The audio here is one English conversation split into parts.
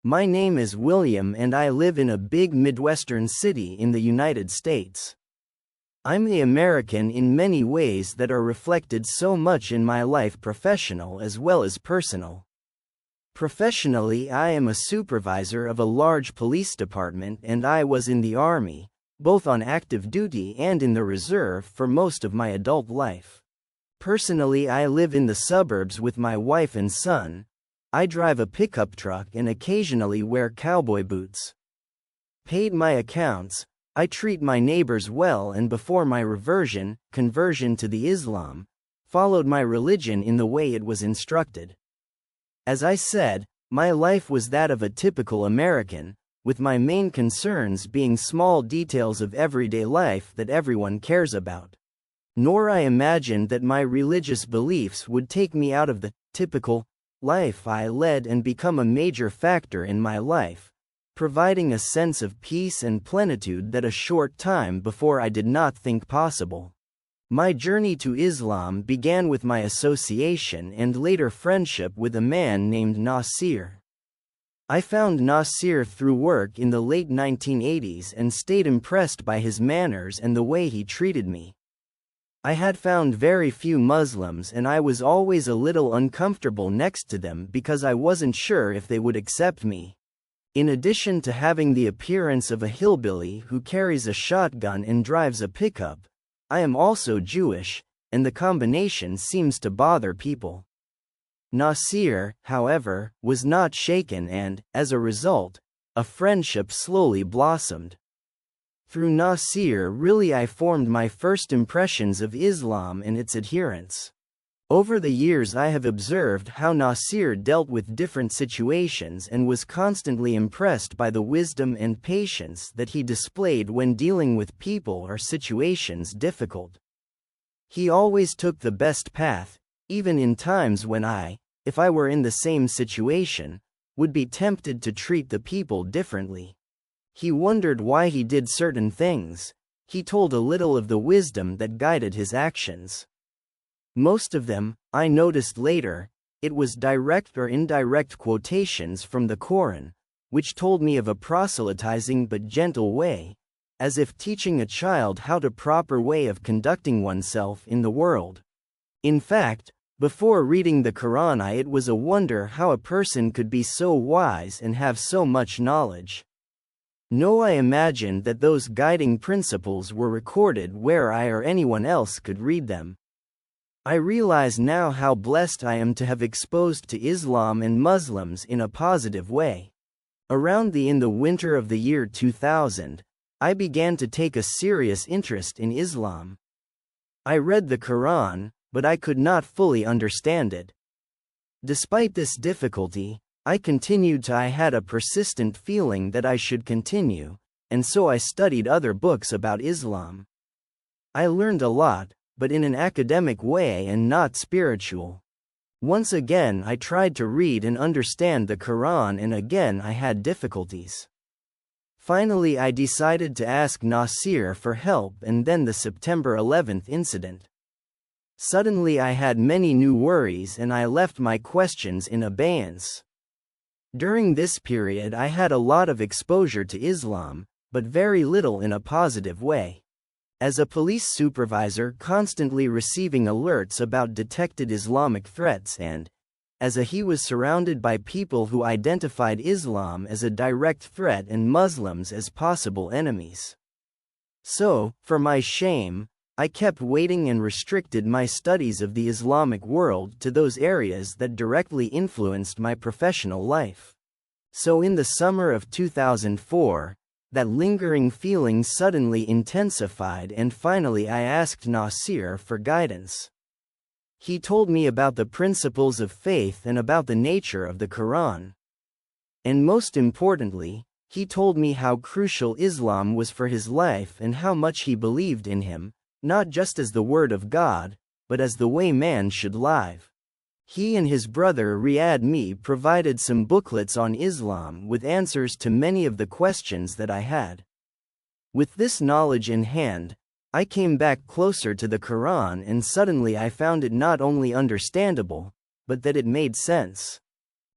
My name is William and I live in a big Midwestern city in the United States. I'm the American in many ways that are reflected so much in my life, professional as well as personal. Professionally, I am a supervisor of a large police department and I was in the Army, both on active duty and in the reserve for most of my adult life. Personally, I live in the suburbs with my wife and son. I drive a pickup truck and occasionally wear cowboy boots. Paid my accounts, I treat my neighbors well, and before my conversion to the Islam, followed my religion in the way it was instructed. As I said, my life was that of a typical American, with my main concerns being small details of everyday life that everyone cares about. Nor I imagined that my religious beliefs would take me out of the typical life I led and become a major factor in my life, providing a sense of peace and plenitude that a short time before I did not think possible. My journey to Islam began with my association and later friendship with a man named Nasir. I found Nasir through work in the late 1980s and stayed impressed by his manners and the way he treated me. I had found very few Muslims and I was always a little uncomfortable next to them because I wasn't sure if they would accept me. In addition to having the appearance of a hillbilly who carries a shotgun and drives a pickup, I am also Jewish, and the combination seems to bother people. Nasir, however, was not shaken and, as a result, a friendship slowly blossomed. Through Nasir I formed my first impressions of Islam and its adherents. Over the years I have observed how Nasir dealt with different situations and was constantly impressed by the wisdom and patience that he displayed when dealing with people or situations difficult. He always took the best path, even in times when I, if I were in the same situation, would be tempted to treat the people differently. He wondered why he did certain things. He told a little of the wisdom that guided his actions. Most of them, I noticed later, it was direct or indirect quotations from the Quran, which told me of a proselytizing but gentle way, as if teaching a child how to proper way of conducting oneself in the world. In fact, before reading the Quran it was a wonder how a person could be so wise and have so much knowledge. No, I imagined that those guiding principles were recorded where I or anyone else could read them. I realize now how blessed I am to have exposed to Islam and Muslims in a positive way. Around in the winter of the year 2000, I began to take a serious interest in Islam. I read the Quran, but I could not fully understand it. Despite this difficulty, I continued I had a persistent feeling that I should continue, and so I studied other books about Islam. I learned a lot, but in an academic way and not spiritual. Once again I tried to read and understand the Quran and again I had difficulties. Finally I decided to ask Nasir for help, and then the September 11th incident. Suddenly I had many new worries and I left my questions in abeyance. During this period I had a lot of exposure to Islam, but very little in a positive way. As a police supervisor constantly receiving alerts about detected Islamic threats and, he was surrounded by people who identified Islam as a direct threat and Muslims as possible enemies. So, for my shame, I kept waiting and restricted my studies of the Islamic world to those areas that directly influenced my professional life. So in the summer of 2004, that lingering feeling suddenly intensified and finally I asked Nasir for guidance. He told me about the principles of faith and about the nature of the Quran. And most importantly, he told me how crucial Islam was for his life and how much he believed in him, not just as the word of God, but as the way man should live. He and his brother Riyad provided some booklets on Islam with answers to many of the questions that I had. With this knowledge in hand, I came back closer to the Quran and suddenly I found it not only understandable, but that it made sense.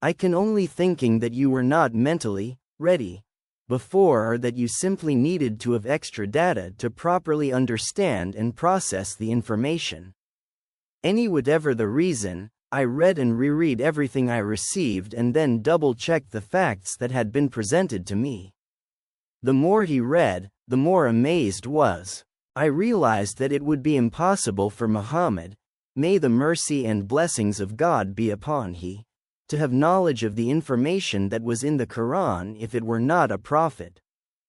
I can only thinking that you were not mentally ready before, or that you simply needed to have extra data to properly understand and process the information. Whatever the reason, I read and reread everything I received and then double-checked the facts that had been presented to me. The more he read, the more amazed was. I realized that it would be impossible for Muhammad, may the mercy and blessings of God be upon he, to have knowledge of the information that was in the Quran if it were not a prophet.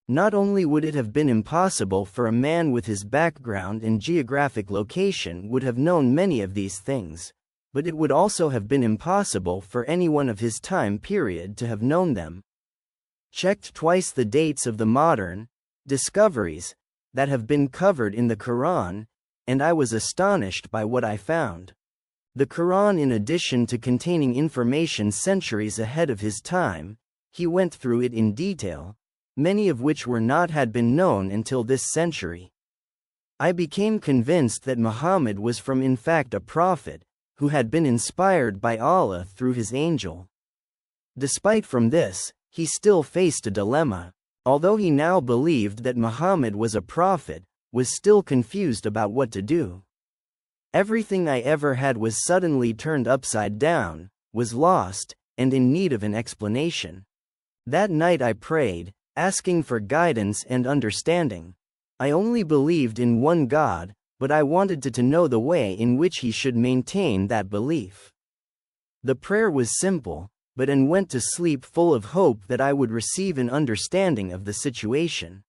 Not only would it have been impossible for a man with his background and geographic location would have known many of these things, but it would also have been impossible for anyone of his time period to have known them. Checked twice the dates of the modern discoveries that have been covered in the Quran, and I was astonished by what I found. The Quran, in addition to containing information centuries ahead of his time, he went through it in detail, many of which were not had been known until this century. I became convinced that Muhammad was in fact a prophet, who had been inspired by Allah through his angel. Despite from this, he still faced a dilemma. Although he now believed that Muhammad was a prophet, was still confused about what to do. Everything I ever had was suddenly turned upside down, was lost, and in need of an explanation. That night I prayed, asking for guidance and understanding. I only believed in one God, but I wanted to know the way in which he should maintain that belief. The prayer was simple, but I went to sleep full of hope that I would receive an understanding of the situation.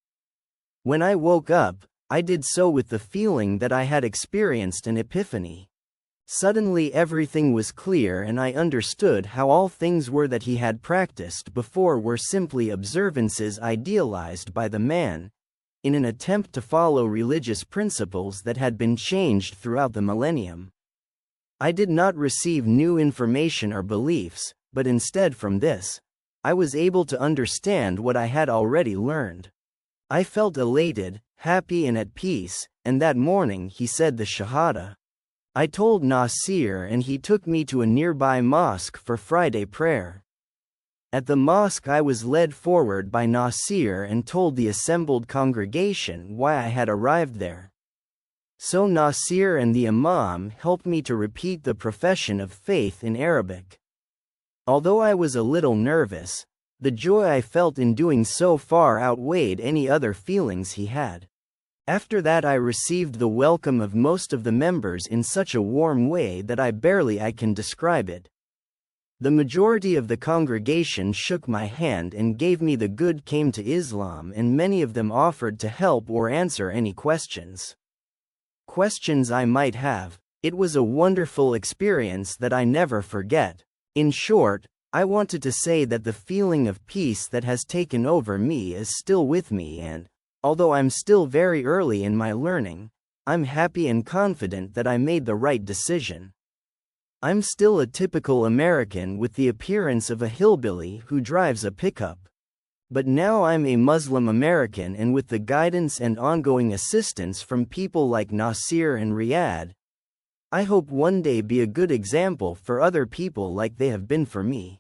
When I woke up, I did so with the feeling that I had experienced an epiphany. Suddenly everything was clear and I understood how all things were that he had practiced before were simply observances idealized by the man, in an attempt to follow religious principles that had been changed throughout the millennium. I did not receive new information or beliefs, but instead from this, I was able to understand what I had already learned. I felt elated, happy and at peace, and that morning he said the Shahada. I told Nasir and he took me to a nearby mosque for Friday prayer. At the mosque I was led forward by Nasir and told the assembled congregation why I had arrived there. So Nasir and the Imam helped me to repeat the profession of faith in Arabic. Although I was a little nervous, the joy I felt in doing so far outweighed any other feelings he had. After that I received the welcome of most of the members in such a warm way that I can describe it. The majority of the congregation shook my hand and gave me the good came to Islam, and many of them offered to help or answer any questions I might have. It was a wonderful experience that I never forget. In short, I wanted to say that the feeling of peace that has taken over me is still with me, and, although I'm still very early in my learning, I'm happy and confident that I made the right decision. I'm still a typical American with the appearance of a hillbilly who drives a pickup. But now I'm a Muslim American, and with the guidance and ongoing assistance from people like Nasir and Riyadh, I hope one day be a good example for other people like they have been for me.